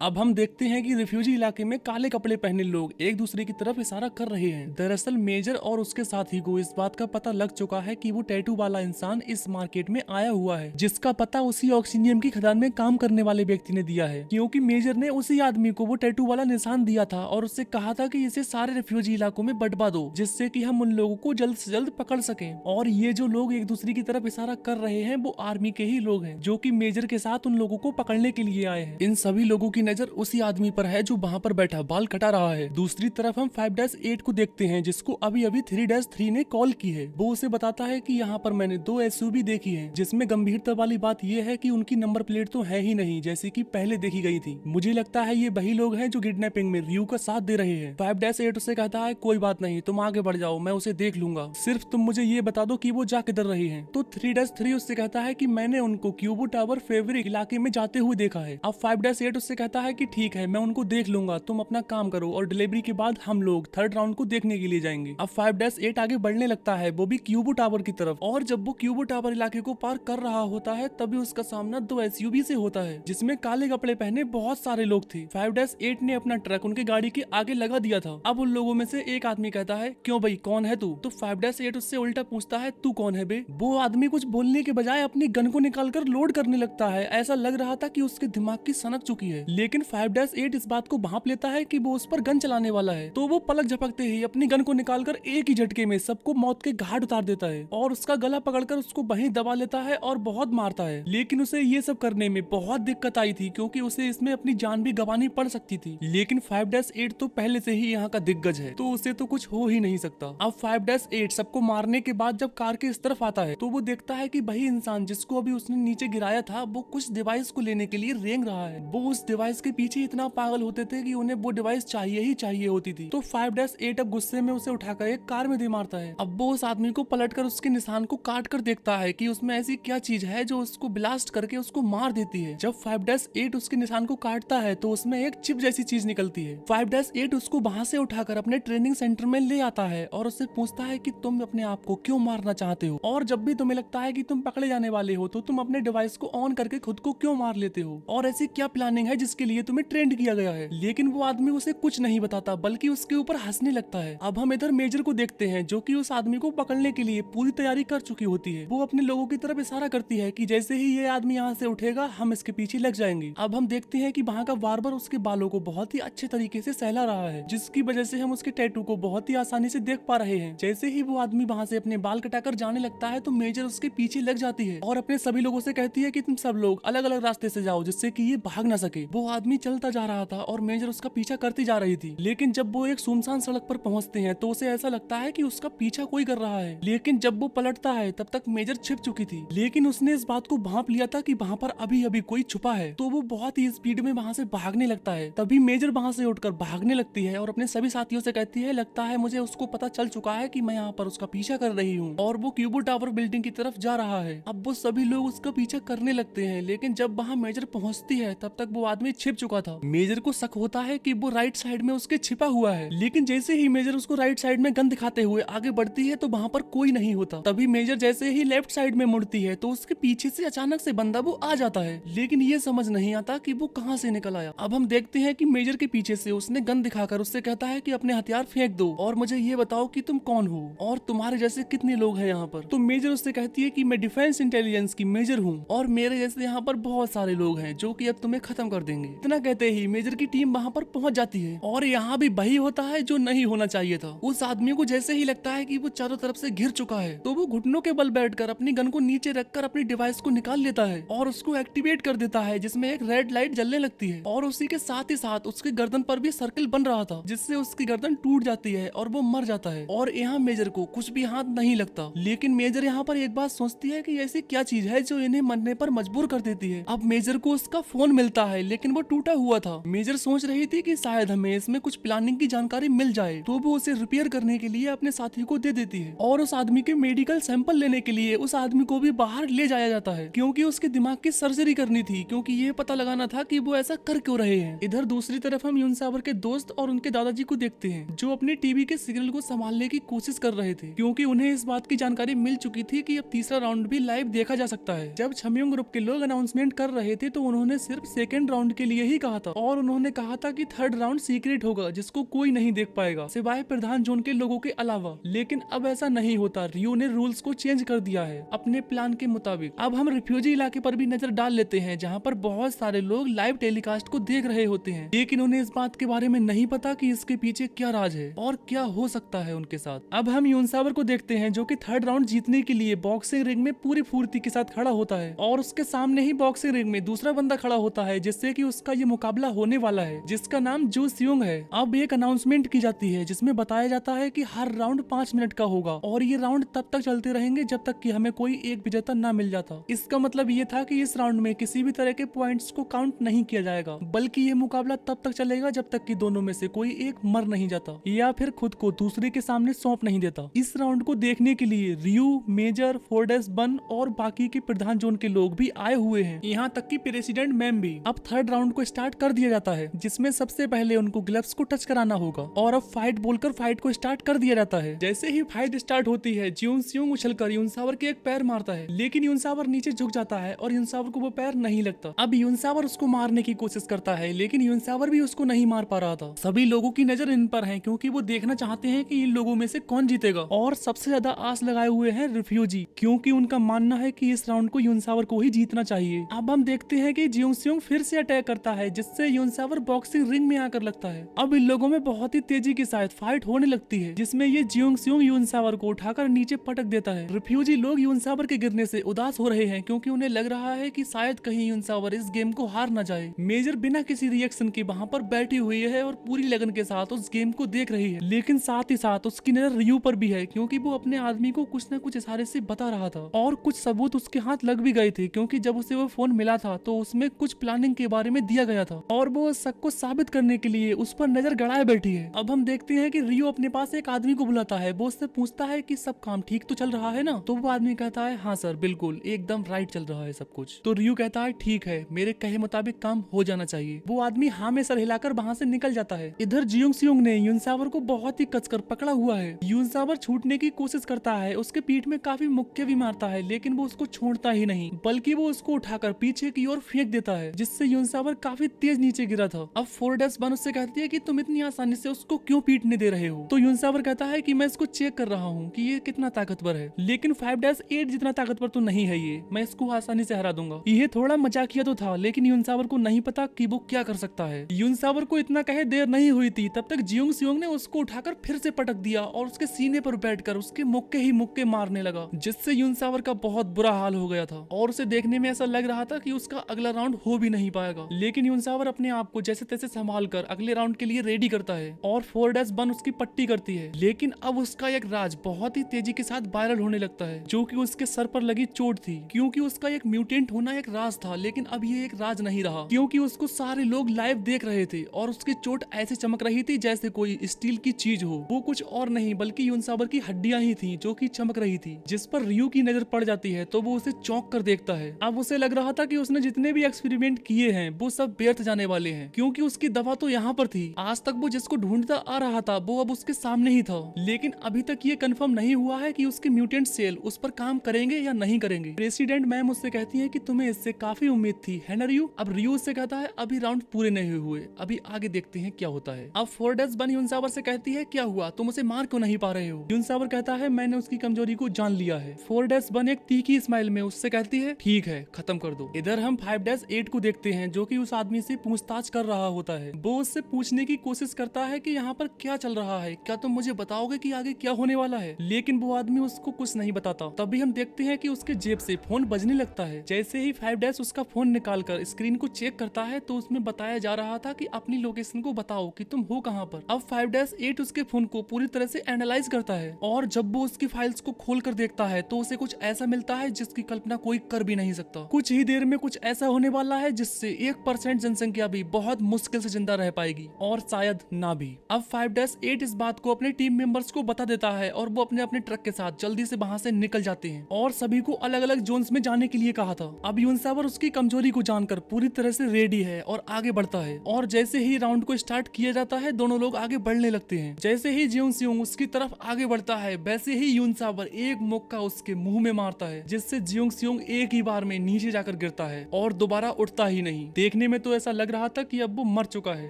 अब हम देखते हैं कि रिफ्यूजी इलाके में काले कपड़े पहने लोग एक दूसरे की तरफ इशारा कर रहे हैं। दरअसल मेजर और उसके साथी को इस बात का पता लग चुका है कि वो टैटू वाला इंसान इस मार्केट में आया हुआ है, जिसका पता उसी ऑक्सीनियम की खदान में काम करने वाले व्यक्ति ने दिया है, क्योंकि मेजर ने उसी आदमी को वो टैटू वाला निशान दिया था और उससे कहा था कि इसे सारे रिफ्यूजी इलाकों में बंटवा दो, जिससे कि हम उन लोगों को जल्द से जल्द पकड़ सकें। और ये जो लोग एक दूसरे की तरफ इशारा कर रहे हैं वो आर्मी के ही लोग हैं, जो कि मेजर के साथ उन लोगों को पकड़ने के लिए आए हैं। इन सभी लोगों की नजर उसी आदमी पर है जो वहाँ पर बैठा बाल कटा रहा है। दूसरी तरफ हम 5-8 को देखते हैं, जिसको अभी अभी 3-3 ने कॉल की है। वो उसे बताता है कि यहाँ पर मैंने 2 एसयूवी देखी है, जिसमें गंभीरता वाली बात यह है कि उनकी नंबर प्लेट तो है ही नहीं जैसी कि पहले देखी गई थी। मुझे लगता है ये वही लोग हैं जो किडनैपिंग में रियू का साथ दे रहे हैं। 5-8 उसे कहता है कोई बात नहीं, तुम आगे बढ़ जाओ, मैं उसे देख लूंगा, सिर्फ तुम मुझे ये बता दो कि वो जा किधर रही है। तो 3-3 उससे कहता है कि मैंने उनको क्यूबो टावर फेवरिक इलाके में जाते हुए देखा है। अब 5-8 उससे कहता है कि ठीक है, मैं उनको देख लूंगा, तुम अपना काम करो और डिलीवरी के बाद हम लोग 3rd राउंड को देखने के लिए जाएंगे। अब 5-8 आगे बढ़ने लगता है, वो भी क्यूबो टावर की तरफ। और जब वो क्यूबो टावर इलाके को पार कर रहा होता है तभी उसका सामना 2 एसयूवी से होता है, जिसमें काले कपड़े पहने बहुत सारे लोग थे। 5-8 ने अपना ट्रक उनके गाड़ी के आगे लगा दिया था। अब उन लोगों में से एक आदमी कहता है क्यों भाई, कौन है तू? तो 5-8 उससे उल्टा पूछता है तू कौन है बे? वो आदमी कुछ बोलने के बजाय अपनी गन को निकालकर लोड करने लगता है। ऐसा लग रहा था कि उसके दिमाग की सनक चुकी है, लेकिन 5-8 इस बात को भांप लेता है कि वो उस पर गन चलाने वाला है। तो वो पलक झपकते ही अपनी गन को निकालकर एक ही झटके में सबको मौत के घाट उतार देता है और उसका गला पकड़कर उसको वहीं दबा लेता है और बहुत मारता है। लेकिन उसे ये सब करने में बहुत दिक्कत आई थी, क्योंकि उसे इसमें अपनी जान भी गंवानी पड़ सकती थी। लेकिन 5-8 तो पहले से ही यहाँ का दिग्गज है, तो उसे तो कुछ हो ही नहीं सकता। अब 5-8 सबको मारने के बाद जब कार के इस तरफ आता है तो वो देखता है कि वही इंसान जिसको अभी उसने नीचे गिराया था वो कुछ डिवाइस को लेने के लिए रेंग रहा है। वो उस डिवाइस के पीछे इतना पागल होते थे कि उन्हें वो डिवाइस चाहिए ही चाहिए होती थी। तो 5-8 अब गुस्से में उसे उठाकर एक कार में दे मारता है। अब वो उस आदमी को पलटकर उसके निशान को काट कर देखता है कि उसमें ऐसी क्या चीज है जो उसको ब्लास्ट करके उसको मार देती है। जब 5-8 उसके निशान को काटता है तो उसमें एक चिप जैसी चीज निकलती है। 5-8 उसको वहां से उठाकर अपने ट्रेनिंग सेंटर में ले आता है और उससे पूछता है कि तुम अपने आप को क्यों मारना चाहते हो, और जब भी तुम्हें लगता है कि तुम पकड़े जाने वाले हो तो तुम अपने डिवाइस को ऑन करके खुद को क्यों मार लेते हो, और ऐसी क्या प्लानिंग है जिसके लिए तुम्हें ट्रेंड किया गया है। लेकिन वो आदमी उसे कुछ नहीं बताता, बल्कि उसके ऊपर हंसने लगता है। अब हम इधर मेजर को देखते हैं, जो कि उस आदमी को पकड़ने के लिए पूरी तैयारी कर चुकी होती है। वो अपने लोगों की तरफ इशारा करती है कि जैसे ही ये आदमी यहाँ से उठेगा हम इसके पीछे लग जाएंगे। अब हम देखते हैं कि वहाँ का बार्बर उसके बालों को बहुत ही अच्छे तरीके से सहला रहा है, जिसकी वजह से हम उसके टैटू को बहुत ही आसानी से देख पा रहे हैं। जैसे ही वो आदमी वहाँ से अपने बाल कटाकर जाने लगता है तो मेजर उसके पीछे लग जाती है और अपने सभी लोगों से कहती है कि तुम सब लोग अलग अलग रास्ते से जाओ, जिससे कि ये भाग ना सके। वो आदमी चलता जा रहा था और मेजर उसका पीछा करती जा रही थी, लेकिन जब वो एक सुनसान सड़क पर पहुंचते हैं तो उसे ऐसा लगता है कि उसका पीछा कोई कर रहा है। लेकिन जब वो पलटता है तब तक मेजर छिप चुकी थी, लेकिन उसने इस बात को भांप लिया था कि वहाँ पर अभी अभी कोई छुपा है, तो वो बहुत ही स्पीड में वहाँ से भागने लगता है। तभी मेजर वहाँ से उठकर भागने लगती है और अपने सभी साथियों से कहती है लगता है मुझे उसको पता चल चुका है कि मैं यहाँ पर उसका पीछा कर रही हूँ, और वो क्यूबो टावर बिल्डिंग की तरफ जा रहा है। अब वो सभी लोग उसका पीछा करने लगते हैं, लेकिन जब वहाँ मेजर पहुँचती है तब तक वो आदमी छिप चुका था। मेजर को शक होता है कि वो राइट साइड में उसके छिपा हुआ है, लेकिन जैसे ही मेजर उसको राइट साइड में गन दिखाते हुए आगे बढ़ती है तो वहाँ पर कोई नहीं होता। तभी मेजर जैसे ही लेफ्ट साइड में मुड़ती है तो उसके पीछे से अचानक से बंदा वो आ जाता है, लेकिन ये समझ नहीं आता कि वो कहाँ से निकल आया। अब हम देखते हैं कि मेजर के पीछे से उसने गन दिखाकर उससे कहता है कि अपने हथियार फेंक दो और मुझे ये बताओ कि तुम कौन हो और तुम्हारे जैसे कितने लोग हैं यहाँ पर। तो मेजर उससे कहती है कि मैं डिफेंस इंटेलिजेंस की मेजर हूँ और मेरे जैसे यहाँ पर बहुत सारे लोग हैं जो कि अब तुम्हें खत्म कर देंगे। इतना कहते ही मेजर की टीम वहाँ पर पहुंच जाती है और यहाँ भी वही होता है जो नहीं होना चाहिए था। उस आदमी को जैसे ही लगता है कि वो चारों तरफ से घिर चुका है तो वो घुटनों के बल बैठकर अपनी गन को नीचे रखकर अपनी डिवाइस को निकाल लेता है और उसको एक्टिवेट कर देता है, जिसमें एक रेड लाइट जलने लगती है और उसी के साथ ही साथ उसकी गर्दन पर भी सर्कल बन रहा था, जिससे उसकी गर्दन टूट जाती है और वो मर जाता है। और यहाँ मेजर को कुछ भी हाथ नहीं लगता, लेकिन मेजर यहाँ पर एक बात सोचती है कि ऐसी क्या चीज है जो इन्हें मरने पर मजबूर कर देती है। अब मेजर को उसका फोन मिलता है, लेकिन वो टूटा हुआ था। मेजर सोच रही थी कि शायद हमें इसमें कुछ प्लानिंग की जानकारी मिल जाए, तो वो उसे रिपेयर करने के लिए अपने साथी को दे देती है और उस आदमी के मेडिकल सैंपल लेने के लिए उस आदमी को भी बाहर ले जाया जाता है, क्योंकि उसके दिमाग की सर्जरी करनी थी, क्योंकि ये पता लगाना था कि वो ऐसा कर क्यों रहे हैं। इधर दूसरी तरफ हम यूनसावर के दोस्त और उनके दादाजी को देखते हैं, जो अपने टीवी के सिग्नल को संभालने की कोशिश कर रहे थे, क्योंकि उन्हें इस बात की जानकारी मिल चुकी थी कि अब तीसरा राउंड भी लाइव देखा जा सकता है। जब छमियोंग ग्रुप के लोग अनाउंसमेंट कर रहे थे तो उन्होंने सिर्फ सेकेंड राउंड के के लिए ही कहा था और उन्होंने कहा था कि थर्ड राउंड सीक्रेट होगा जिसको कोई नहीं देख पाएगा सिवाय प्रधान जोन के लोगों के अलावा। लेकिन अब ऐसा नहीं होता, रियो ने रूल्स को चेंज कर दिया है अपने प्लान के मुताबिक। अब हम रिफ्यूजी इलाके पर भी नजर डाल लेते हैं जहाँ पर बहुत सारे लोग लाइव टेलीकास्ट को देख रहे होते हैं, लेकिन उन्हें इस बात के बारे में नहीं पता कि इसके पीछे क्या राज है और क्या हो सकता है उनके साथ। अब हम यूनसावर को देखते हैं जो कि थर्ड राउंड जीतने के लिए बॉक्सिंग रिंग में पूरी फुर्ती के साथ खड़ा होता है और उसके सामने ही बॉक्सिंग रिंग में दूसरा बंदा खड़ा होता है जिससे कि उसका ये मुकाबला होने वाला है, जिसका नाम जू सियोंग है। अब एक अनाउंसमेंट की जाती है जिसमें बताया जाता है कि हर राउंड 5 मिनट का होगा और ये राउंड तब तक चलते रहेंगे जब तक कि हमें कोई एक विजेता ना मिल जाता। इसका मतलब ये था कि इस राउंड में किसी भी तरह के पॉइंट्स को काउंट नहीं किया जाएगा, बल्कि ये मुकाबला तब तक चलेगा जब तक कि दोनों में से कोई एक मर नहीं जाता या फिर खुद को दूसरे के सामने सौंप नहीं देता। इस राउंड को देखने के लिए रियो, मेजर, फोर्डेस बन और बाकी के प्रधान जोन के लोग भी आए हुए हैं, यहाँ तक कि प्रेसिडेंट मैम भी। अब थर्ड राउंड को स्टार्ट कर दिया जाता है जिसमें सबसे पहले उनको ग्लव्स को टच कराना होगा और अब फाइट बोलकर फाइट को स्टार्ट कर दिया जाता है। जैसे ही फाइट स्टार्ट होती है जियोंग सियोंग उछलकर यूनसावर के एक पैर मारता है, लेकिन यूनसावर नीचे झुक जाता है और यूनसावर को वो पैर नहीं लगता। अब यूनसावर उसको मारने की कोशिश करता है लेकिन यूनसावर भी उसको नहीं मार पा रहा था। सभी लोगों की नजर इन पर है क्योंकि वो देखना चाहते हैं कि इन लोगों में से कौन जीतेगा और सबसे ज्यादा आस लगाए हुए हैं रिफ्यूजी, क्योंकि उनका मानना है कि इस राउंड को यूनसावर को ही जीतना चाहिए। अब हम देखते हैं कि जियोंग सियोंग फिर से अटैक करता है जिससे यूनसावर बॉक्सिंग रिंग में आकर लगता है। अब इन लोगों में बहुत ही तेजी के साथ फाइट होने लगती है जिसमें ये जियोंग सियोंग यूनसावर को उठाकर नीचे पटक देता है। रिफ्यूजी लोग यूनसावर के गिरने से उदास हो रहे हैं क्योंकि उन्हें लग रहा है कि शायद कहीं यूनसावर इस गेम को हार न जाए। मेजर बिना किसी रिएक्शन के वहाँ पर बैठी हुई है और पूरी लगन के साथ उस गेम को देख रही है, लेकिन साथ ही साथ उसकी नजर रियो पर भी है क्योंकि वो अपने आदमी को कुछ न कुछ इशारे से बता रहा था और कुछ सबूत उसके हाथ लग भी गए थे क्योंकि जब उसे वो फोन मिला था तो उसमें कुछ प्लानिंग के बारे में दिया गया था और वो शक को साबित करने के लिए उस पर नजर गड़ाए बैठी है। अब हम देखते हैं कि रियो अपने पास एक आदमी को बुलाता है, वो उससे पूछता है कि सब काम ठीक तो चल रहा है ना? तो वो आदमी कहता है हाँ सर बिल्कुल एकदम राइट चल रहा है सब कुछ। तो रियो कहता है ठीक है, मेरे कहे मुताबिक काम हो जाना चाहिए। वो आदमी हाँ में सर हिलाकर वहाँ से निकल जाता है। इधर जियोंग सियोंग ने यूनसावर को बहुत ही कसकर पकड़ा हुआ है। यूनसावर छूटने की कोशिश करता है, उसके पीठ में काफी मुक्के भी मारता है लेकिन वो उसको छोड़ता ही नहीं बल्कि वो उसको उठाकर पीछे की ओर फेंक देता है जिससे यूनसावर काफी तेज नीचे गिरा था। अब फोर्डेस बन उससे कहती है कि तुम इतनी आसानी से उसको क्यों पीटने दे रहे हो? तो यूनसावर कहता है कि मैं इसको चेक कर रहा हूँ कि ये कितना ताकतवर है, लेकिन 5-8 जितना ताकतवर तो नहीं है ये, मैं इसको आसानी से हरा दूंगा। ये थोड़ा मजाकिया तो था लेकिन यूनसावर को नहीं पता कि वो क्या कर सकता है। यूनसावर को इतना कहे देर नहीं हुई थी तब तक जियोंग सियोंग ने उसको उठाकर फिर से पटक दिया और उसके सीने पर बैठकर उसके मुक्के ही मुक्के मारने लगा जिससे यूनसावर का बहुत बुरा हाल हो गया था और उसे देखने में ऐसा लग रहा था कि उसका अगला राउंड हो भी नहीं पाएगा। लेकिन यूनसावर अपने आप को जैसे तैसे संभाल कर अगले राउंड के लिए रेडी करता है और फोर्डेस बन उसकी पट्टी करती है। लेकिन अब उसका एक राज बहुत ही तेजी के साथ वायरल होने लगता है जो कि उसके सर पर लगी चोट थी, क्योंकि उसका एक म्यूटेंट होना एक राज था लेकिन अब ये एक राज नहीं रहा क्योंकि उसको सारे लोग लाइव देख रहे थे और उसकी चोट ऐसे चमक रही थी जैसे कोई स्टील की चीज हो। वो कुछ और नहीं बल्कि यूनसावर की हड्डियां ही थी जो कि चमक रही थी, जिस पर रियो की नजर पड़ जाती है तो वो उसे चौंक कर देखता है। अब उसे लग रहा था कि उसने जितने भी एक्सपेरिमेंट किए हैं वो सब व्यर्थ जाने वाले हैं क्योंकि उसकी दवा तो यहाँ पर थी। आज तक वो जिसको ढूंढता आ रहा था वो अब उसके सामने ही था, लेकिन अभी तक ये कंफर्म नहीं हुआ है कि उसके म्यूटेंट सेल उस पर काम करेंगे या नहीं करेंगे। प्रेसिडेंट मैम उससे कहती है कि तुम्हें इससे काफी उम्मीद थी है ना रियो? अब रियो उससे कहता है अभी राउंड पूरे नहीं हुए, अभी आगे देखते हैं क्या होता है। अब फोर्डेस बन यूनसावर से कहती है क्या हुआ, तुम उसे मार क्यों नहीं पा रहे हो? यूनसावर कहता है मैंने उसकी कमजोरी को जान लिया है। फोर्डेस बन एक तीखी स्माइल में उससे कहती है ठीक है खत्म कर दो। इधर हम 5-8 को देखते हैं जो कि उस आदमी से पूछताछ कर रहा होता है। वो उससे पूछने की कोशिश करता है कि यहाँ पर क्या चल रहा है, क्या तुम मुझे बताओगे कि आगे क्या होने वाला है? लेकिन वो आदमी उसको कुछ नहीं बताता। तभी हम देखते हैं कि उसके जेब से फोन बजने लगता है। जैसे ही 5 उसका फोन निकालकर स्क्रीन को चेक करता है तो उसमें बताया जा रहा था कि अपनी लोकेशन को बताओ कि तुम हो कहाँ पर। अब 5-8 उसके फोन को पूरी तरह से एनालाइज करता है और जब वो उसकी फाइल्स को खोल कर देखता है तो उसे कुछ ऐसा मिलता है जिसकी कल्पना कोई कर भी नहीं सकता। कुछ ही देर में कुछ ऐसा होने वाला है जिससे 1% जनसंख्या भी बहुत मुश्किल से जिंदा रह पाएगी और शायद ना भी। अब 5-8 इस बात को अपने टीम मेंबर्स को बता देता है और वो अपने अपने ट्रक के साथ जल्दी से वहाँ से निकल जाते हैं और सभी को अलग अलग जोन्स में जाने के लिए कहा था। अब यूनसावर उसकी कमजोरी को जानकर पूरी तरह से रेडी है और आगे बढ़ता है और जैसे ही राउंड को स्टार्ट किया जाता है दोनों लोग आगे बढ़ने लगते हैं। जैसे ही जियोंग सियोंग उसकी तरफ आगे बढ़ता है वैसे ही यूनसावर एक मुक्का उसके मुंह में मारता है जिससे जियोंग सियोंग एक ही बार में नीचे जाकर गिरता है और दोबारा उठता ही नहीं। देखने में तो ऐसा लग रहा था कि अब वो मर चुका है।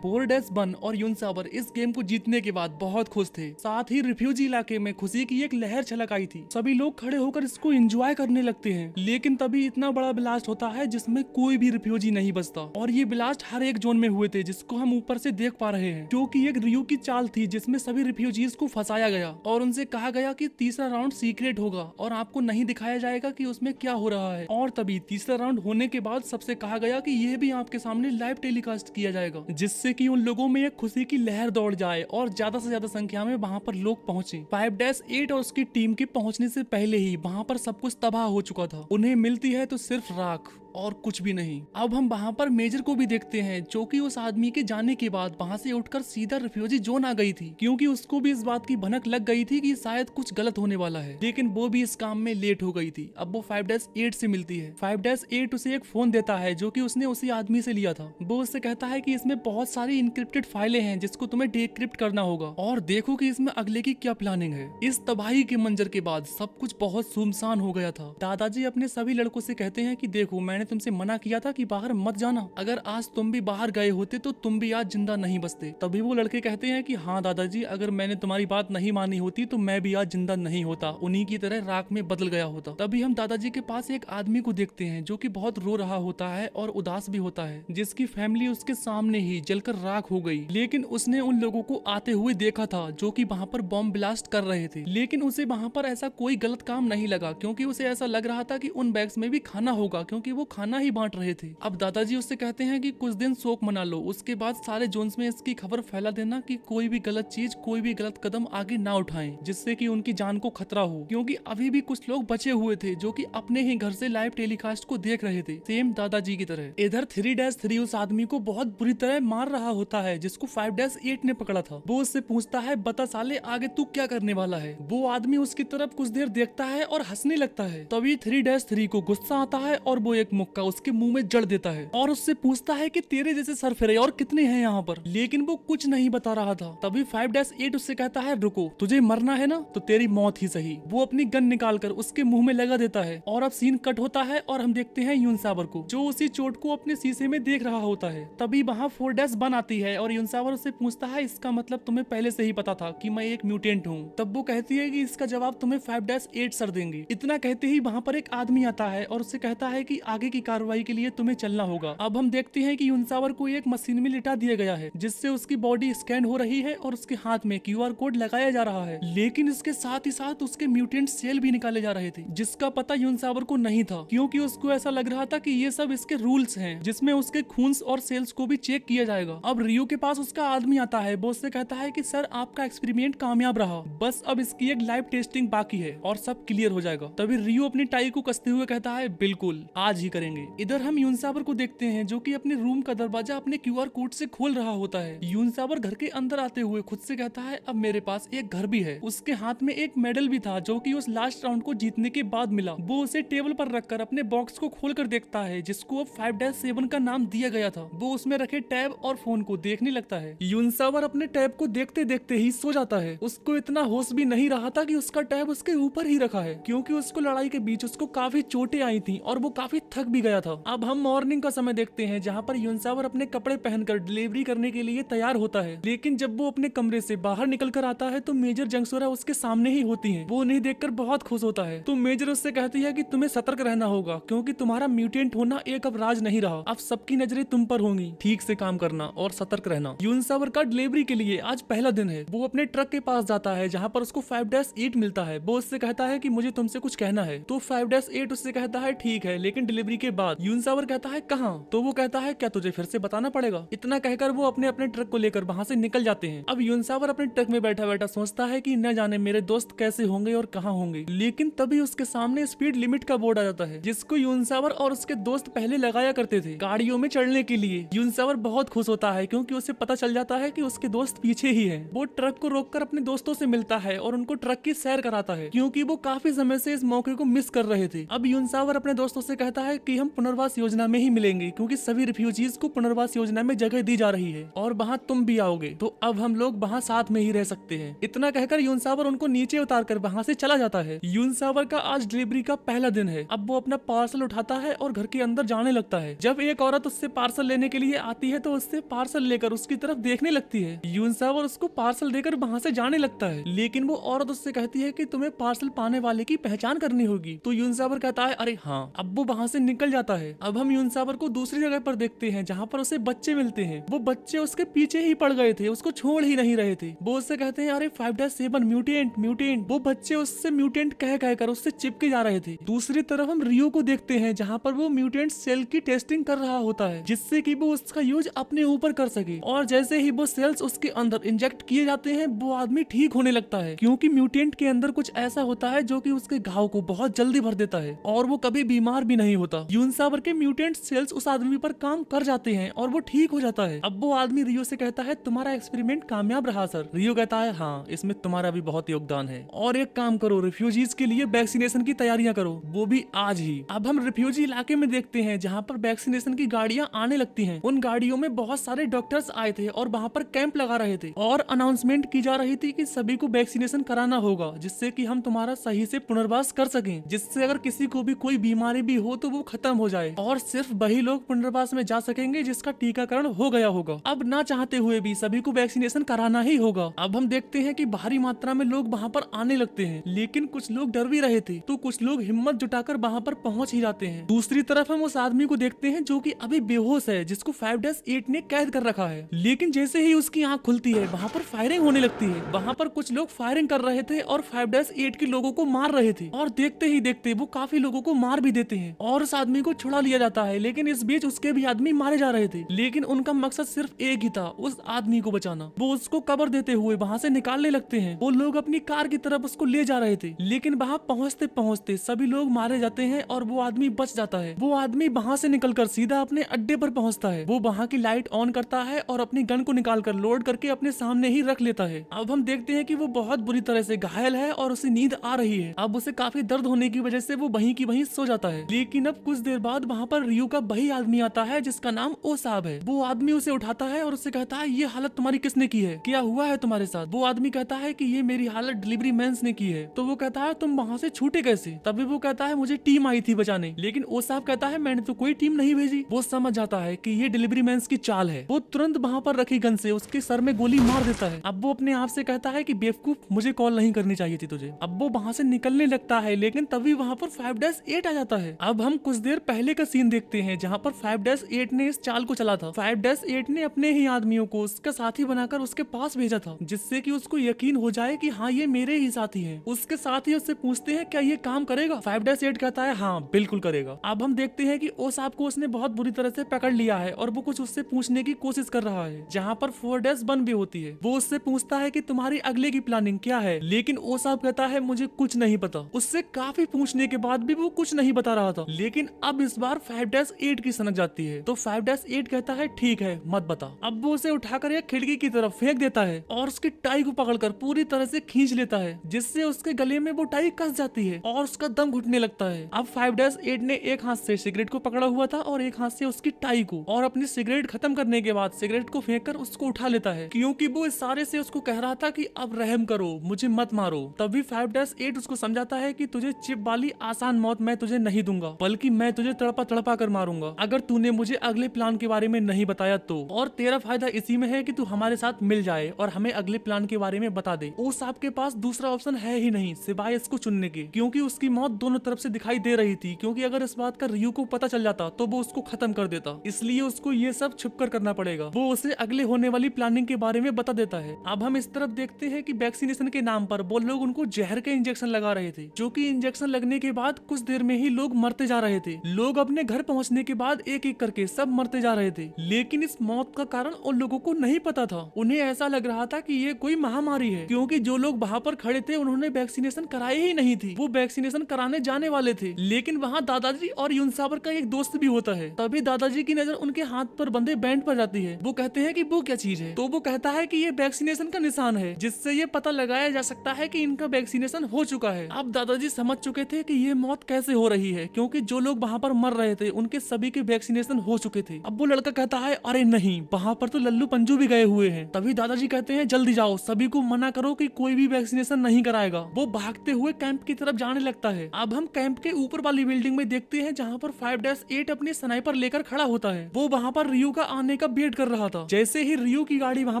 4-1 और यूनसावर इस गेम को जीतने के बाद बहुत खुश थे। साथ ही रिफ्यूजी इलाके में खुशी की एक लहर छलक आई थी। सभी लोग खड़े होकर इसको एंजॉय करने लगते हैं। लेकिन तभी इतना बड़ा ब्लास्ट होता है जिसमें कोई भी रिफ्यूजी नहीं बचता, और ये ब्लास्ट हर एक जोन में हुए थे जिसको हम ऊपर से देख पा रहे हैं, जो कि एक रियू की चाल थी जिसमें सभी रिफ्यूजीज को फंसाया गया और उनसे कहा गया कि तीसरा राउंड सीक्रेट होगा और आपको नहीं दिखाया जाएगा कि उसमें क्या हो रहा है। और तभी तीसरा राउंड होने के बाद सबसे कहा गया कि यह भी आपके सामने लाइव टेलीकास्ट किया जाएगा, जिससे कि उन लोगों में एक खुशी की लहर दौड़ जाए और ज्यादा से ज्यादा संख्या में वहां पर लोग पहुंचे। 5-8 और उसकी टीम के पहुंचने से पहले ही वहां पर सब कुछ तबाह हो चुका था। उन्हें मिलती है तो सिर्फ राख और कुछ भी नहीं। अब हम वहाँ पर मेजर को भी देखते हैं, जो कि उस आदमी के जाने के बाद वहाँ से उठकर सीधा रिफ्यूजी जोन आ गई थी, क्योंकि उसको भी इस बात की भनक लग गई थी कि शायद कुछ गलत होने वाला है। लेकिन वो भी इस काम में लेट हो गई थी। अब वो 5-8 से मिलती है। 5-8 उसे एक फोन देता है जो कि उसने उसी आदमी से लिया था। वो उससे कहता है कि इसमें बहुत सारी इनक्रिप्टेड फाइलें हैं जिसको तुम्हें डिक्रिप्ट करना होगा, और देखो कि इसमें अगले की क्या प्लानिंग है। इस तबाही के मंजर के बाद सब कुछ बहुत सुनसान हो गया था। दादाजी अपने सभी लड़कों से कहते हैं कि देखो, मैंने तुमसे मना किया था कि बाहर मत जाना। अगर आज तुम भी बाहर गए होते तो तुम भी आज जिंदा नहीं बचते। तभी वो लड़के कहते हैं कि हाँ दादाजी, अगर मैंने तुम्हारी बात नहीं मानी होती तो मैं भी आज जिंदा नहीं होता, उन्हीं की तरह राख में बदल गया होता। तभी हम दादाजी के पास एक आदमी को देखते हैं जो कि बहुत रो रहा होता है और उदास भी होता है, जिसकी फैमिली उसके सामने ही जलकर राख हो गई। लेकिन उसने उन लोगों को आते हुए देखा था जो कि वहाँ पर बॉम्ब ब्लास्ट कर रहे थे। लेकिन उसे वहाँ पर ऐसा कोई गलत काम नहीं लगा, क्योंकि उसे ऐसा लग रहा था कि उन बैग्स में भी खाना होगा, क्योंकि वो खाना ही बांट रहे थे। अब दादाजी उससे कहते हैं कि कुछ दिन शोक मना लो, उसके बाद सारे जोन्स में इसकी खबर फैला देना कि कोई भी गलत चीज, कोई भी गलत कदम आगे ना उठाएं, जिससे कि उनकी जान को खतरा हो। क्योंकि अभी भी कुछ लोग बचे हुए थे जो कि अपने ही घर से लाइव टेलीकास्ट को देख रहे थे, सेम दादाजी की तरह। इधर 3-3 उस आदमी को बहुत बुरी तरह मार रहा होता है जिसको 5-8 ने पकड़ा था। वो उससे पूछता है, बता साले आगे तू क्या करने वाला है। वो आदमी उसकी तरफ कुछ देर देखता है और हंसने लगता है। तभी 3-3 को गुस्सा आता है और वो एक मुक्का उसके मुंह में जड़ देता है और उससे पूछता है कि तेरे जैसे सरफिरे और कितने हैं यहाँ पर। लेकिन वो कुछ नहीं बता रहा था। तभी 5-8 उससे कहता है, रुको, तुझे मरना है ना तो तेरी मौत ही सही। वो अपनी गन निकालकर उसके मुंह में लगा देता है और अब सीन कट होता है और हम देखते हैं यूनसावर को, जो उसी चोट को अपने शीशे में देख रहा होता है। तभी वहाँ 4-1 आती है और यूनसावर उससे पूछता है, इसका मतलब तुम्हें पहले से ही पता था कि मैं एक म्यूटेंट हूँ। तब वो कहती है कि इसका जवाब तुम्हें 5-8 सर देंगे। इतना कहते ही वहाँ पर एक आदमी आता है और उससे कहता है कि आगे की कार्रवाई के लिए तुम्हें चलना होगा। अब हम देखते हैं कि यूनसावर को एक मशीन में लिटा दिया गया है, जिससे उसकी बॉडी स्कैन हो रही है और उसके हाथ में QR कोड लगाया जा रहा है। लेकिन इसके साथ ही साथ उसके म्यूटेंट सेल भी निकाले जा रहे थे, जिसका पता यूनसावर को नहीं था, क्योंकि उसको ऐसा लग रहा था कि ये सब इसके रूल्स हैं, जिसमें उसके खून और सेल्स को भी चेक किया जाएगा। अब रियो के पास उसका आदमी आता है। वो उससे कहता है कि सर, आपका एक्सपेरिमेंट कामयाब रहा, बस अब इसकी एक लाइव टेस्टिंग बाकी है और सब क्लियर हो जाएगा। तभी रियो अपनी टाई को कसते हुए कहता है, बिल्कुल आज ही करेंगे। इधर हम यूनसावर को देखते हैं जो कि अपने रूम का दरवाजा अपने QR कोड से खोल रहा होता है। यूनसावर घर के अंदर आते हुए खुद से कहता है, अब मेरे पास एक घर भी है। उसके हाथ में एक मेडल भी था जो कि उस लास्ट राउंड को जीतने के बाद मिला। वो उसे टेबल पर रखकर अपने बॉक्स को खोलकर देखता है, जिसको अब 5-7 का नाम दिया गया था। वो उसमें रखे टैब और फोन को देखने लगता है। यूनसावर अपने टैब को देखते देखते ही सो जाता है। उसको इतना होश भी नहीं रहा था कि उसका टैब उसके ऊपर ही रखा है, क्योंकि उसको लड़ाई के बीच उसको काफी चोटें आई थी और वो काफी थक भी गया था। अब हम मॉर्निंग का समय देखते हैं, जहाँ पर यूनसावर अपने कपड़े पहनकर डिलीवरी करने के लिए तैयार होता है। लेकिन जब वो अपने कमरे से बाहर निकल कर आता है तो मेजर जंगसोरा उसके सामने ही होती है। वो उन्हें देखकर बहुत खुश होता है। तो मेजर उससे कहती है कि तुम्हें सतर्क रहना होगा, क्योंकि तुम्हारा म्यूटेंट होना एक अब राज नहीं रहा। अब सबकी नजरें तुम पर होंगी। ठीक से काम करना और सतर्क रहना। यूनसावर का डिलीवरी के लिए आज पहला दिन है। वो अपने ट्रक के पास जाता है जहाँ पर उसको 5-8 मिलता है। वो उससे कहता है कि मुझे तुमसे कुछ कहना है। तो 5-8 उससे कहता है, ठीक है, लेकिन डिलीवरी के बाद। यूनसावर कहता है, कहाँ? तो वो कहता है, क्या तुझे फिर से बताना पड़ेगा? इतना कहकर वो अपने ट्रक को लेकर वहाँ से निकल जाते हैं। अब यूनसावर अपने ट्रक में बैठा बैठा सोचता है कि न जाने मेरे दोस्त कैसे होंगे और कहाँ होंगे। लेकिन तभी उसके सामने स्पीड लिमिट का बोर्ड आ जाता है, जिसको यूनसावर और उसके दोस्त पहले लगाया करते थे गाड़ियों में चढ़ने के लिए। यूनसावर बहुत खुश होता है क्योंकि उसे पता चल जाता है कि उसके दोस्त पीछे ही है। वो ट्रक को रोककर अपने दोस्तों से मिलता है और उनको ट्रक की सैर कराता है, क्योंकि वो काफी समय से इस मौके को मिस कर रहे थे। अब यूनसावर अपने दोस्तों से कहता है, कि हम पुनर्वास योजना में ही मिलेंगे, क्योंकि सभी रिफ्यूजीज को पुनर्वास योजना में जगह दी जा रही है और वहाँ तुम भी आओगे, तो अब हम लोग वहाँ साथ में ही रह सकते हैं। इतना कहकर यूनसावर उनको नीचे उतार कर वहाँ से चला जाता है। यूनसावर का आज डिलीवरी का पहला दिन है। अब वो अपना पार्सल उठाता है और घर के अंदर जाने लगता है। जब एक औरत उससे पार्सल लेने के लिए आती है तो उससे पार्सल लेकर उसकी तरफ देखने लगती है। यूनसावर उसको पार्सल देकर वहाँ से जाने लगता है, लेकिन वो औरत उससे कहती है कि तुम्हें पार्सल पाने वाले की पहचान करनी होगी। तो यूनसावर कहता है अरे हाँ। अब वो वहाँ से निकल जाता है। अब हम यूनसावर को दूसरी जगह पर देखते हैं जहाँ पर उसे बच्चे मिलते हैं। वो बच्चे उसके पीछे ही पड़ गए थे, उसको छोड़ ही नहीं रहे थे। वो उससे कहते हैं अरे 5-7 म्यूटेंट म्यूटेंट। वो बच्चे उससे म्यूटेंट कह कहकर उससे चिपके जा रहे थे। दूसरी तरफ हम रियो को देखते हैं जहाँ पर वो म्यूटेंट सेल की टेस्टिंग कर रहा होता है, जिससे कि वो उसका यूज अपने ऊपर कर सके। और जैसे ही वो सेल्स उसके अंदर इंजेक्ट किए जाते हैं वो आदमी ठीक होने लगता है, क्योंकि म्यूटेंट के अंदर कुछ ऐसा होता है जो कि उसके घाव को बहुत जल्दी भर देता है और वो कभी बीमार भी नहीं होता। यूनसावर के म्यूटेंट सेल्स उस आदमी पर काम कर जाते हैं और वो ठीक हो जाता है। अब वो आदमी रियो से कहता है तुम्हारा एक्सपेरिमेंट कामयाब रहा सर। रियो कहता है हाँ, इसमें तुम्हारा भी बहुत योगदान है, और एक काम करो, रिफ्यूजीज के लिए वैक्सीनेशन की तैयारियां करो, वो भी आज ही। अब हम रिफ्यूजी इलाके में देखते हैं जहाँ पर वैक्सीनेशन की गाड़ियां आने लगती हैं। उन गाड़ियों में बहुत सारे डॉक्टर्स आए थे और वहाँ पर कैंप लगा रहे थे और अनाउंसमेंट की जा रही थी कि सभी को वैक्सीनेशन कराना होगा, जिससे कि हम तुम्हारा सही से पुनर्वास कर सकें, जिससे अगर किसी को भी कोई बीमारी भी हो तो वो खत्म हो जाए और सिर्फ वही लोग पुनर्वास में जा सकेंगे जिसका टीकाकरण हो गया होगा। अब ना चाहते हुए भी सभी को वैक्सीनेशन कराना ही होगा। अब हम देखते हैं कि भारी मात्रा में लोग वहाँ पर आने लगते हैं, लेकिन कुछ लोग डर भी रहे थे तो कुछ लोग हिम्मत जुटाकर वहाँ पर पहुँच ही जाते हैं। दूसरी तरफ हम उस आदमी को देखते हैं जो कि अभी बेहोश है, जिसको 5-8 ने कैद कर रखा है, लेकिन जैसे ही उसकी आंख खुलती है वहाँ पर फायरिंग होने लगती है। वहाँ पर कुछ लोग फायरिंग कर रहे थे और 5-8 के लोगों को मार रहे थे, और देखते ही देखते वो काफी लोगों को मार भी देते हैं और उस आदमी को छुड़ा लिया जाता है। लेकिन इस बीच उसके भी आदमी मारे जा रहे थे, लेकिन उनका मकसद सिर्फ एक ही था, उस आदमी को बचाना। वो उसको कवर देते हुए वहाँ से निकालने लगते हैं। वो लोग अपनी कार की तरफ उसको ले जा रहे थे, लेकिन वहाँ पहुँचते पहुँचते सभी लोग मारे जाते हैं और वो आदमी बच जाता है। वो आदमी वहाँ से निकलकर सीधा अपने अड्डे पर पहुँचता है। वो वहाँ की लाइट ऑन करता है और अपनी गन को निकालकर लोड करके अपने सामने ही रख लेता है। अब हम देखते हैं कि वो बहुत बुरी तरह से घायल है और उसे नींद आ रही है। अब उसे काफी दर्द होने की वजह से वो वहीं की वहीं सो जाता है। लेकिन अब कुछ देर बाद वहाँ पर रियो का वही आदमी आता है जिसका नाम ओसाब है। वो आदमी उसे उठाता है और उससे कहता है ये हालत तुम्हारी किसने की है, क्या हुआ है तुम्हारे साथ? वो आदमी कहता है कि ये मेरी हालत डिलीवरी मैंस ने की है। तो वो कहता है तुम वहाँ से छूटे कैसे? तभी वो कहता है मुझे टीम आई थी बचाने, लेकिन ओसाब कहता है मैंने तो कोई टीम नहीं भेजी। वो समझ जाता है कि ये डिलीवरी मैंस की चाल है। वो तुरंत वहाँ पर रखी गन से उसके सर में गोली मार देता है। अब वो अपने आप से कहता है कि बेवकूफ, मुझे कॉल नहीं करनी चाहिए थी तुझे। अब वो वहाँ से निकलने लगता है, लेकिन तभी वहाँ पर 5-8 आ जाता है। अब हम कुछ देर पहले का सीन देखते हैं जहाँ पर 5-8 ने इस चाल को चला था। 5-8 ने अपने ही आदमियों को उसका साथी बनाकर उसके पास भेजा था, जिससे कि उसको यकीन हो जाए कि हाँ ये मेरे ही साथी हैं। उसके साथी उससे पूछते हैं क्या ये काम करेगा? 5-8 कहता है हाँ बिल्कुल करेगा। अब हम देखते हैं कि ओसाब को उसने बहुत बुरी तरह से पकड़ लिया है और वो कुछ उससे पूछने की कोशिश कर रहा है, जहाँ पर 4-1 भी होती है। वो उससे पूछता है कि तुम्हारी अगले की प्लानिंग क्या है, लेकिन ओसाब कहता है मुझे कुछ नहीं पता। उससे काफी पूछने के बाद भी वो कुछ नहीं बता रहा था, लेकिन अब इस बार 5-8 की सनक जाती है। तो 5-8 कहता है ठीक है मत बता। अब वो उसे उठाकर एक खिड़की की तरफ फेंक देता है और उसकी टाई को पकड़कर पूरी तरह से खींच लेता है, जिससे उसके गले में वो टाई कस जाती है और उसका दम घुटने लगता है। अब 5-8 ने एक हाथ से सिगरेट को पकड़ा हुआ था और एक हाथ से उसकी टाई को, और अपनी सिगरेट खत्म करने के बाद सिगरेट को फेंककर उसको उठा लेता है, क्योंकि वो इस सारे से उसको कह रहा था कि अब रहम करो, मुझे मत मारो। तभी 5-8 उसको समझाता है कि तुझे चिप वाली आसान मौत मैं तुझे नहीं दूंगा, बल्कि मैं तुझे तड़पा तड़पा कर मारूंगा अगर तूने मुझे अगले प्लान के बारे में नहीं बताया तो। और तेरा फायदा इसी में है कि तू हमारे साथ मिल जाए और हमें अगले प्लान के बारे में बता दे। उस आपके पास दूसरा ऑप्शन है ही नहीं सिवाय इसको चुनने के, क्योंकि उसकी मौत दोनों तरफ से दिखाई दे रही थी, क्योंकि अगर इस बात का रियो को पता चल जाता तो वो उसको खत्म कर देता, इसलिए उसको ये सब छुप कर करना पड़ेगा। वो उसे अगले होने वाली प्लानिंग के बारे में बता देता है। अब हम इस तरफ देखते हैं कि वैक्सीनेशन के नाम पर वो लोग उनको जहर के इंजेक्शन लगा रहे थे, जो कि इंजेक्शन लगने के बाद कुछ देर में ही लोग मरते जा रहे थे। लोग अपने घर पहुंचने के बाद एक एक करके सब मरते जा रहे थे, लेकिन इस मौत का कारण उन लोगों को नहीं पता था। उन्हें ऐसा लग रहा था कि ये कोई महामारी है, क्योंकि जो लोग वहाँ पर खड़े थे उन्होंने वैक्सीनेशन कराई ही नहीं थी। वो वैक्सीनेशन कराने जाने वाले थे, लेकिन वहाँ दादाजी और यूनसावर का एक दोस्त भी होता है। तभी दादाजी की नजर उनके हाथ पर बंधे बैंड पर जाती है। वो कहते हैं कि वो क्या चीज है, तो वो कहता है कि ये वैक्सीनेशन का निशान है, जिससे ये पता लगाया जा सकता है कि इनका वैक्सीनेशन हो चुका है। अब दादाजी समझ चुके थे कि ये मौत कैसे हो रही है, क्योंकि जो लोग लोग वहाँ पर मर रहे थे उनके सभी के वैक्सीनेशन हो चुके थे। अब वो लड़का कहता है अरे नहीं, वहाँ पर तो लल्लू पंजू भी गए हुए हैं। तभी दादाजी कहते हैं जल्दी जाओ, सभी को मना करो कि कोई भी वैक्सीनेशन नहीं कराएगा। वो भागते हुए कैंप की तरफ जाने लगता है। अब हम कैंप के ऊपर वाली बिल्डिंग में देखते हैं जहाँ पर 5-8 अपने स्नाइपर लेकर खड़ा होता है। वो वहाँ पर रियो का आने का वेट कर रहा था। जैसे ही रियो की गाड़ी वहाँ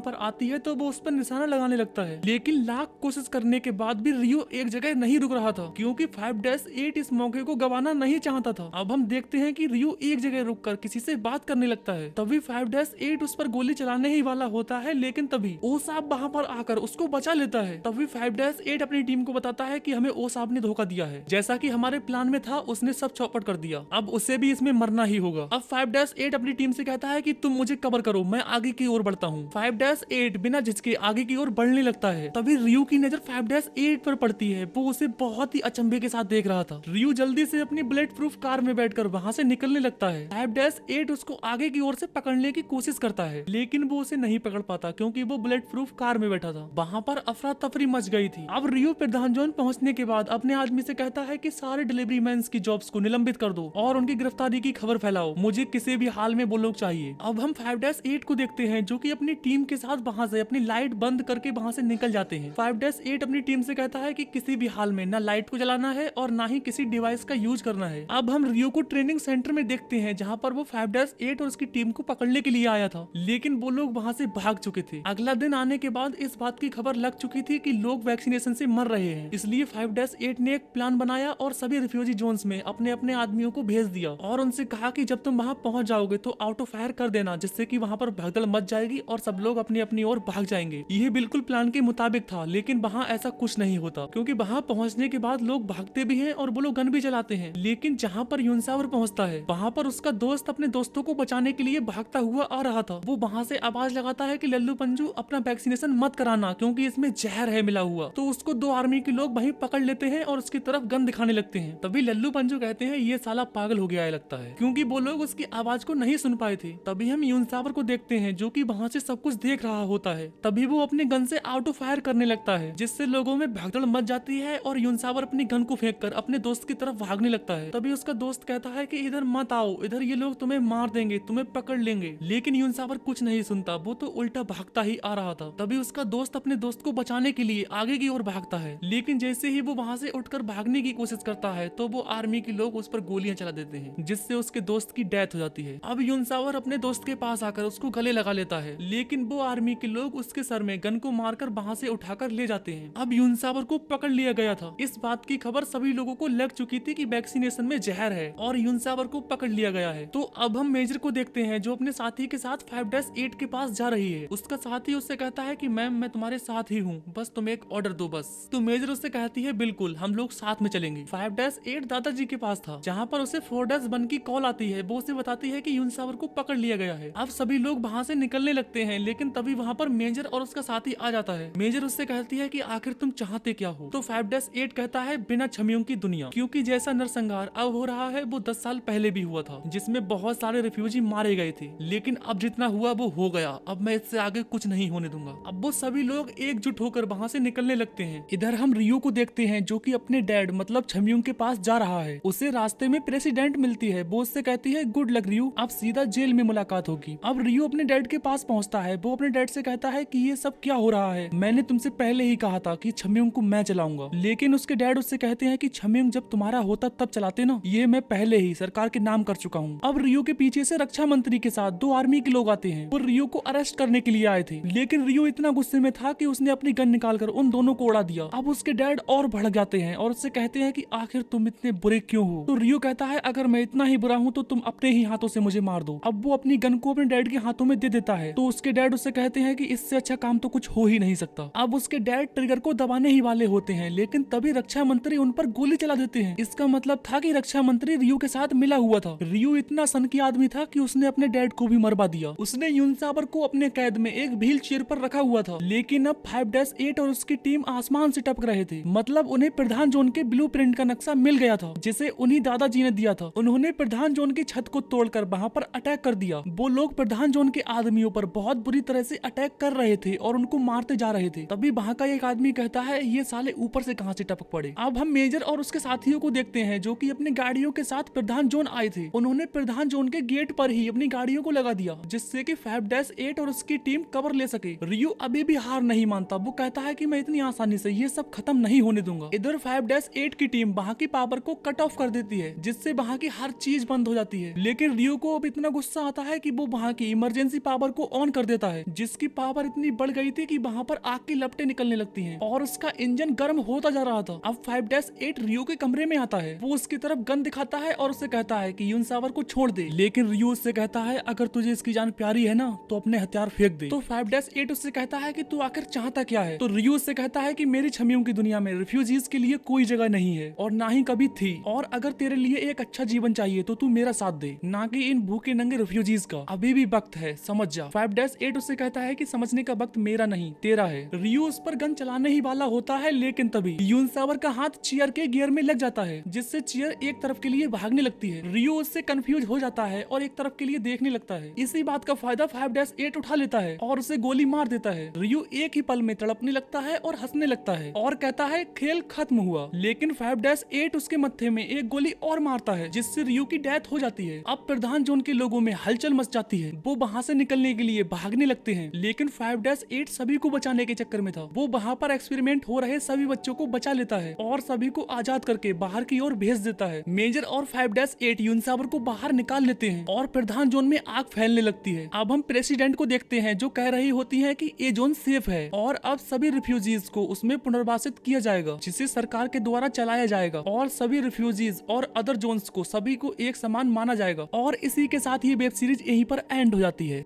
पर आती है तो वो उस पर निशाना लगाने लगता है, लेकिन लाख कोशिश करने के बाद भी रियो एक जगह नहीं रुक रहा था, क्योंकि 5-8 इस मौके को गवाना नहीं चाहता था। अब हम देखते हैं कि रियो एक जगह रुककर किसी से बात करने लगता है। तभी 5-8 उस पर गोली चलाने ही वाला होता है, लेकिन तभी ओ साहब वहाँ पर आकर उसको बचा लेता है। तभी 5-8 अपनी टीम को बताता है कि हमें ओ साहब ने धोखा दिया है, जैसा कि हमारे प्लान में था उसने सब चौपट कर दिया, अब उसे भी इसमें मरना ही होगा। अब 5-8 अपनी टीम से कहता है कि तुम मुझे कवर करो, मैं आगे की ओर बढ़ता हूँ। 5-8 बिना झिझके आगे की ओर बढ़ने लगता है। तभी रियो की नजर 5-8 पर पड़ती है। वो उसे बहुत ही अचंभे के साथ देख रहा था। रियो जल्दी से अपनी बुलेट प्रूफ कार में बैठकर वहाँ से निकलने लगता है। 5-8 उसको आगे की ओर से पकड़ने की कोशिश करता है, लेकिन वो उसे नहीं पकड़ पाता क्योंकि वो बुलेट प्रूफ कार में बैठा था। वहाँ पर अफरा तफरी मच गई थी। अब रियो प्रधान जोन पहुँचने के बाद अपने आदमी से कहता है कि सारे डिलीवरी मैन की जॉब्स को निलंबित कर दो और उनकी गिरफ्तारी की खबर फैलाओ, मुझे किसी भी हाल में वो लोग चाहिए। अब हम 5-8 को देखते हैं जो कि अपनी टीम के साथ वहाँ से अपनी लाइट बंद करके वहाँ से निकल जाते हैं। 5-8 अपनी टीम से कहता है कि किसी भी हाल में ना लाइट को जलाना है और ना ही किसी डिवाइस का यूज करना है। अब हम रियो को ट्रेनिंग सेंटर में देखते हैं जहाँ पर वो 5-8 और उसकी टीम को पकड़ने के लिए आया था, लेकिन वो लोग वहाँ से भाग चुके थे। अगला दिन आने के बाद इस बात की खबर लग चुकी थी कि लोग वैक्सीनेशन से मर रहे हैं, इसलिए 5-8 ने एक प्लान बनाया और सभी रिफ्यूजी जोन्स में अपने अपने आदमियों को भेज दिया और उनसे कहा कि जब तुम वहाँ पहुँच जाओगे तो ऑटो फायर कर देना, जिससे कि वहाँ पर भगदड़ मच जाएगी और सब लोग अपनी अपनी ओर भाग जाएंगे। यह बिल्कुल प्लान के मुताबिक था, लेकिन वहाँ ऐसा कुछ नहीं होता क्योंकि वहाँ पहुँचने के बाद लोग भागते भी हैं और वो लोग गन भी चलाते हैं। लेकिन जहाँ पर यूनसावर पहुँचता है वहाँ पर उसका दोस्त अपने दोस्तों को बचाने के लिए भागता हुआ आ रहा था। वो वहाँ से आवाज लगाता है कि लल्लू पंजू अपना वैक्सीनेशन मत कराना क्योंकि इसमें जहर है मिला हुआ। तो उसको 2 आर्मी के लोग वहीं पकड़ लेते हैं और उसकी तरफ गन दिखाने लगते हैं। तभी लल्लू पंजू कहते हैं ये साला पागल हो गया है लगता है, क्योंकि वो लोग उसकी आवाज को नहीं सुन पाए थे। तभी हम यूनसावर को देखते हैं जो कि वहाँ से सब कुछ देख रहा होता है। तभी वो अपने गन से ऑटो फायर करने लगता है, जिससे लोगों में भगदड़ मच जाती है और यूनसावर अपनी गन को फेंक कर अपने दोस्त की तरफ भागने लगता है। तभी उसका दोस्त कहता है कि इधर मत आओ, इधर ये लोग तुम्हें मार देंगे, तुम्हें पकड़ लेंगे। लेकिन यूनसावर कुछ नहीं सुनता, वो तो उल्टा भागता ही आ रहा था। तभी उसका दोस्त अपने दोस्त को बचाने के लिए आगे की ओर भागता है, लेकिन जैसे ही वो वहाँ से उठकर भागने की कोशिश करता है तो वो आर्मी के लोग उस पर गोलियां चला देते हैं, जिससे उसके दोस्त की डेथ हो जाती है। अब यूनसावर अपने दोस्त के पास आकर उसको गले लगा लेता है, लेकिन वो आर्मी के लोग उसके सर में गन को मारकर वहाँ से उठाकर ले जाते हैं। अब यूनसावर को पकड़ लिया गया था। इस बात की खबर सभी लोगों को लग चुकी थी कि वैक्सीनेशन में जहर है और यूनसावर को पकड़ लिया गया है। तो अब हम मेजर को देखते हैं जो अपने साथी के साथ 5-8 के पास जा रही है। उसका साथी उससे कहता है कि मैम मैं तुम्हारे साथ ही हूँ, बस तुम एक ऑर्डर दो बस। तो मेजर उससे कहती है बिल्कुल, हम लोग साथ में चलेंगे। 5-8 दादाजी के पास था जहाँ पर उसे 4-1 की कॉल आती है। वो उसे बताती है कि यूनसावर को पकड़ लिया गया है। अब सभी लोग वहाँ से निकलने लगते हैं, लेकिन तभी वहाँ पर मेजर और उसका साथी आ जाता है। मेजर उससे कहती है कि आखिर तुम चाहते क्या हो? तो 5-8 कहता है बिना छमियों की दुनिया, क्योंकि जैसा नरसंहार अब हो रहा है वो 10 साल पहले भी हुआ था, जिसमें बहुत सारे रिफ्यूजी मारे गए थे, लेकिन अब जितना हुआ वो हो गया। अब मैं इससे आगे कुछ नहीं होने दूंगा। अब वो सभी लोग एकजुट होकर वहाँ से निकलने लगते हैं। इधर हम रियो को देखते हैं जो कि अपने डैड मतलब छमियों के पास जा रहा है। उसे रास्ते में प्रेसिडेंट मिलती है। वो उससे कहती है गुड लक रियो, अब सीधा जेल में मुलाकात होगी। अब रियो अपने डैड के पास पहुँचता है। वो अपने डैड से कहता है कि ये सब क्या हो रहा है, मैंने तुमसे पहले ही कहा था कि छमियों को मैं चलाऊंगा। लेकिन उसके डैड उससे कहते हैं कि छमियों जब तुम्हारा होता तब चलाते ना, ये मैं पहले ही सरकार के नाम कर चुका हूँ। अब रियो के पीछे से रक्षा मंत्री के साथ 2 आर्मी के लोग आते हैं। वो रियो को अरेस्ट करने के लिए आए थे, लेकिन रियो इतना गुस्से में था कि उसने अपनी गन निकालकर उन दोनों को उड़ा दिया। अब उसके डैड और भड़क जाते हैं और उससे कहते हैं कि आखिर तुम इतने बुरे क्यों हो? तो रियो कहता है अगर मैं इतना ही बुरा हूँ तो तुम अपने ही हाथों से मुझे मार दो। अब वो अपनी गन को अपने डैड के हाथों में दे देता है। तो उसके डैड उससे कहते हैं कि इससे अच्छा काम तो कुछ हो ही नहीं सकता। अब उसके डैड ट्रिगर को दबाने ही वाले होते हैं, लेकिन तभी रक्षा मंत्री उन पर गोली चला देते हैं। इसका मतलब था कि रक्षा मंत्री रियो के साथ मिला हुआ था। रियो इतना सनकी आदमी था कि उसने अपने डैड को भी मरवा दिया। उसने यूनसावर को अपने कैद में एक व्हील चेयर पर रखा हुआ था, लेकिन अब 5-8 और उसकी टीम आसमान से टपक रहे थे। मतलब उन्हें प्रधान जोन के ब्लूप्रिंट का नक्शा मिल गया था, जिसे उन्हीं दादाजी ने दिया था। उन्होंने प्रधान जोन की छत को तोड़कर वहाँ पर अटैक कर दिया। वो लोग प्रधान जोन के आदमियों पर बहुत बुरी तरह से अटैक कर रहे थे और उनको मारते जा रहे थे। तभी वहाँ का एक आदमी कहता है ये साले ऊपर से कहाँ से टपक पड़े। अब हम मेजर और उसके साथियों को देखते हैं जो कि अपने गाड़ियों गाड़ियों के साथ प्रधान जोन आए थे, उन्होंने प्रधान जोन के गेट पर ही अपनी गाड़ियों को लगा दिया, जिससे कि 5-8 और उसकी टीम कवर ले सके। रियो अभी भी हार नहीं मानता, वो कहता है कि मैं इतनी आसानी से ये सब खत्म नहीं होने दूंगा। इधर 5-8 की टीम वहाँ की पावर को कट ऑफ कर देती है, जिससे वहाँ की हर चीज बंद हो जाती है। लेकिन रियो को अब इतना गुस्सा आता है कि वो वहाँ की इमरजेंसी पावर को ऑन कर देता है, जिसकी पावर इतनी बढ़ गई थी कि वहाँ पर आग की लपटें निकलने लगती हैं और उसका इंजन गर्म होता जा रहा था। अब 5-8 रियो के कमरे में आता है, वो उसकी तरफ गन दिखाता है और उसे कहता है कि यूनसावर को छोड़ दे। लेकिन रियो उससे कहता है अगर तुझे इसकी जान प्यारी है ना तो अपने हथियार फेंक दे। तो 5-8 उससे कहता है कि तू आखिर चाहता क्या है। तो रियो उससे कहता है कि मेरी छवियों की दुनिया में रिफ्यूजीज के लिए कोई जगह नहीं है और ना ही कभी थी, और अगर तेरे लिए एक अच्छा जीवन चाहिए तो तू मेरा साथ दे, ना कि इन भूखे नंगे रिफ्यूजीज का। अभी भी वक्त है, समझ जा। 5-8 उससे कहता है कि समझने का वक्त मेरा नहीं तेरा है। रियो उस पर गन चलाने ही वाला होता है, लेकिन तभी यूनसावर का हाथ चेयर के गियर में लग जाता है, जिससे चेयर एक तरफ के लिए भागने लगती है। रियो उससे कंफ्यूज हो जाता है और एक तरफ के लिए देखने लगता है। इसी बात का फायदा 5-8 उठा लेता है और उसे गोली मार देता है। रियो एक ही पल में तड़पने लगता है और हंसने लगता है और कहता है खेल खत्म हुआ। लेकिन 5-8 उसके मत्थे में एक गोली और मारता है, जिससे रियो की डेथ हो जाती है। अब प्रधान जोन के लोगों में हलचल मच जाती है, वो वहाँ से निकलने के लिए भागने लगते हैं। लेकिन 5-8 सभी को बचाने के चक्कर में था, वो वहाँ पर एक्सपेरिमेंट हो रहे सभी बच्चों को बचा लेता है और सभी को आजाद करके बाहर की ओर भेज देता है। मेजर और 5-8 यूनसावर को बाहर निकाल लेते हैं और प्रधान जोन में आग फैलने लगती है। अब हम प्रेसिडेंट को देखते हैं जो कह रही होती है कि ये जोन सेफ है और अब सभी रिफ्यूजीज को उसमें पुनर्वासित किया जाएगा, जिसे सरकार के द्वारा चलाया जाएगा और सभी रिफ्यूजीज और अदर जोन्स को सभी को एक समान माना जाएगा। और इसी के साथ ये वेब सीरीज यहीं पर एंड हो जाती है।